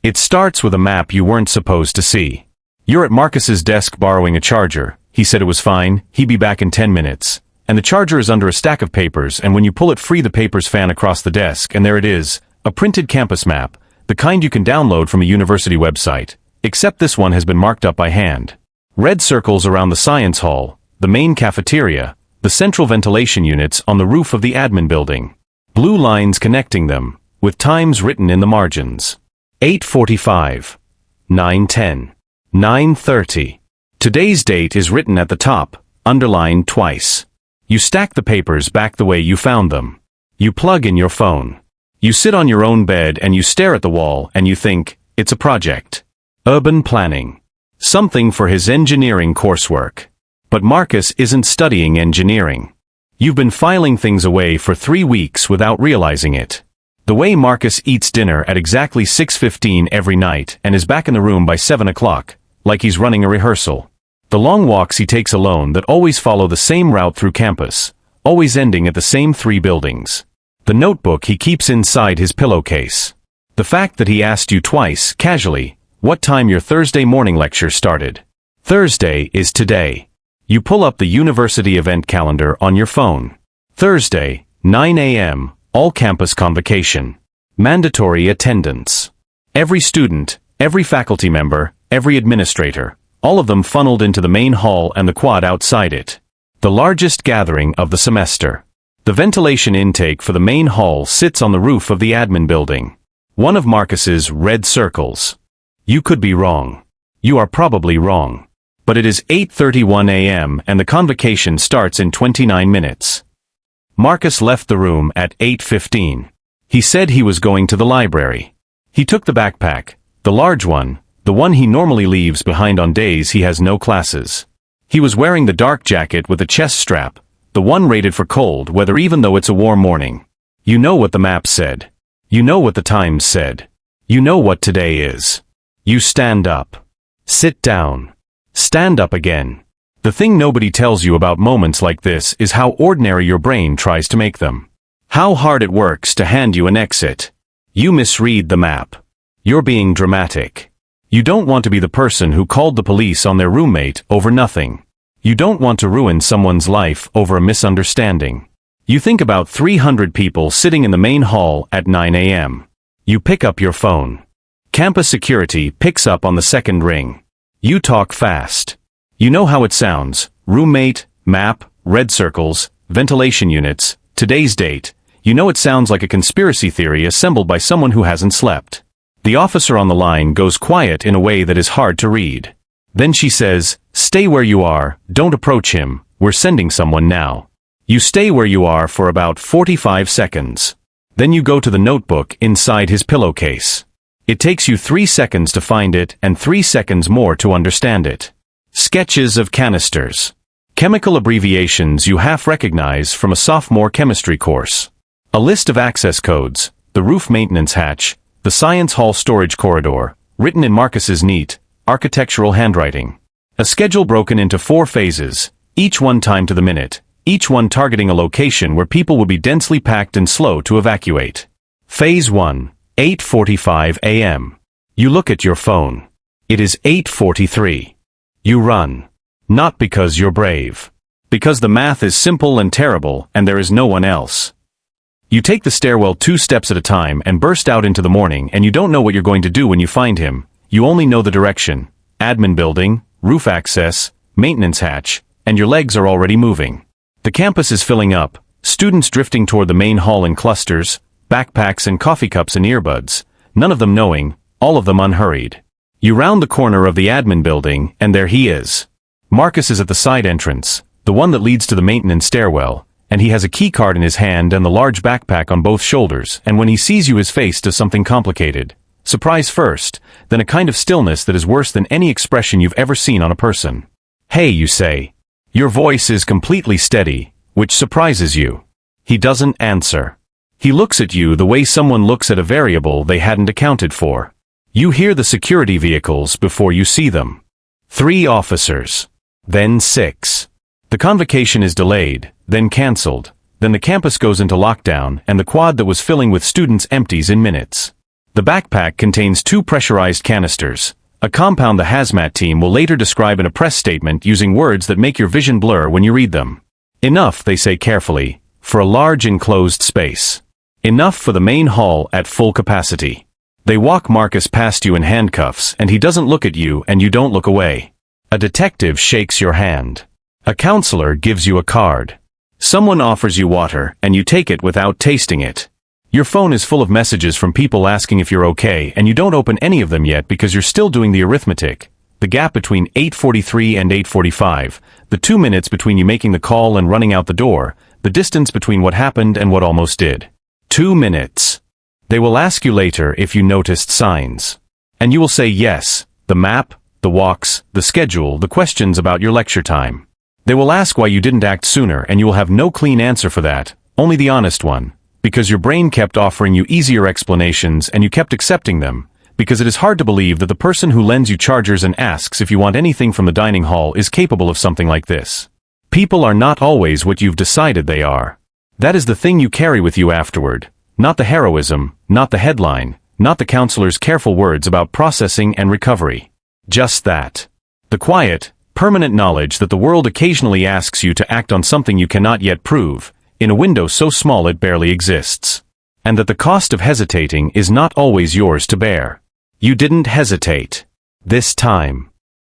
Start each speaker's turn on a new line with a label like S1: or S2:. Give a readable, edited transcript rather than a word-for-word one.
S1: It starts with a map you weren't supposed to see. You're at Marcus's desk borrowing a charger. He said it was fine, he'd be back in 10 minutes. And the charger is under a stack of papers, and when you pull it free, the papers fan across the desk, and there it is, a printed campus map, the kind you can download from a university website. Except this one has been marked up by hand. Red circles around the science hall, the main cafeteria, the central ventilation units on the roof of the admin building. Blue lines connecting them, with times written in the margins. 8:45, 9:10, 9:30. Today's date is written at the top, underlined twice. You stack the papers back the way you found them. You plug in your phone. You sit on your own bed and you stare at the wall and you think, it's a project. Urban planning. Something for his engineering coursework. But Marcus isn't studying engineering. You've been filing things away for 3 weeks without realizing it. The way Marcus eats dinner at exactly 6:15 every night and is back in the room by 7 o'clock, like he's running a rehearsal. The long walks he takes alone that always follow the same route through campus, always ending at the same 3 buildings. The notebook he keeps inside his pillowcase. The fact that he asked you twice, casually, what time your Thursday morning lecture started. Thursday is today. You pull up the university event calendar on your phone. Thursday, 9 a.m., all campus convocation. Mandatory attendance. Every student, every faculty member, every administrator, all of them funneled into the main hall and the quad outside it. The largest gathering of the semester. The ventilation intake for the main hall sits on the roof of the admin building. One of Marcus's red circles. You could be wrong. You are probably wrong. But it is 8:31 a.m. and the convocation starts in 29 minutes. Marcus left the room at 8:15. He said he was going to the library. He took the backpack, the large one, the one he normally leaves behind on days he has no classes. He was wearing the dark jacket with the chest strap, the one rated for cold weather even though it's a warm morning. You know what the map said. You know what the times said. You know what today is. You stand up. Sit down. Stand up again. The thing nobody tells you about moments like this is how ordinary your brain tries to make them. How hard it works to hand you an exit. You misread the map. You're being dramatic. You don't want to be the person who called the police on their roommate over nothing. You don't want to ruin someone's life over a misunderstanding. You think about 300 people sitting in the main hall at 9 a.m. You pick up your phone. Campus security picks up on the second ring. You talk fast. You know how it sounds: roommate, map, red circles, ventilation units, today's date. You know it sounds like a conspiracy theory assembled by someone who hasn't slept. The officer on the line goes quiet in a way that is hard to read. Then she says, "Stay where you are, don't approach him, we're sending someone now." You stay where you are for about 45 seconds. Then you go to the notebook inside his pillowcase. It takes you 3 seconds to find it and 3 seconds more to understand it. Sketches of canisters. Chemical abbreviations you half recognize from a sophomore chemistry course. A list of access codes, the roof maintenance hatch, the science hall storage corridor, written in Marcus's neat, architectural handwriting. A schedule broken into 4 phases, each one timed to the minute, each one targeting a location where people would be densely packed and slow to evacuate. Phase 1, 8:45 a.m. You look at your phone. It is 8:43. You run. Not because you're brave. Because the math is simple and terrible and there is no one else. You take the stairwell 2 steps at a time and burst out into the morning, and you don't know what you're going to do when you find him. You only know the direction: admin building, roof access, maintenance hatch, and your legs are already moving. The campus is filling up, students drifting toward the main hall in clusters, backpacks and coffee cups and earbuds, none of them knowing, all of them unhurried. You round the corner of the admin building, and there he is. Marcus is at the side entrance, the one that leads to the maintenance stairwell, and he has a key card in his hand and the large backpack on both shoulders, and when he sees you his face does something complicated. Surprise first, then a kind of stillness that is worse than any expression you've ever seen on a person. "Hey," you say. Your voice is completely steady, which surprises you. He doesn't answer. He looks at you the way someone looks at a variable they hadn't accounted for. You hear the security vehicles before you see them. 3 officers. Then 6. The convocation is delayed, then cancelled, then the campus goes into lockdown and the quad that was filling with students empties in minutes. The backpack contains 2 pressurized canisters, a compound the hazmat team will later describe in a press statement using words that make your vision blur when you read them. Enough, they say carefully, for a large enclosed space. Enough for the main hall at full capacity. They walk Marcus past you in handcuffs, and he doesn't look at you and you don't look away. A detective shakes your hand. A counselor gives you a card. Someone offers you water, and you take it without tasting it. Your phone is full of messages from people asking if you're okay, and you don't open any of them yet because you're still doing the arithmetic. The gap between 8:43 and 8:45, the 2 minutes between you making the call and running out the door, the distance between what happened and what almost did. 2 minutes. They will ask you later if you noticed signs. And you will say yes, the map, the walks, the schedule, the questions about your lecture time. They will ask why you didn't act sooner, and you will have no clean answer for that, only the honest one, because your brain kept offering you easier explanations and you kept accepting them, because it is hard to believe that the person who lends you chargers and asks if you want anything from the dining hall is capable of something like this. People are not always what you've decided they are. That is the thing you carry with you afterward, not the heroism, not the headline, not the counselor's careful words about processing and recovery. Just that. The quiet, permanent knowledge that the world occasionally asks you to act on something you cannot yet prove, in a window so small it barely exists. And that the cost of hesitating is not always yours to bear. You didn't hesitate. This time.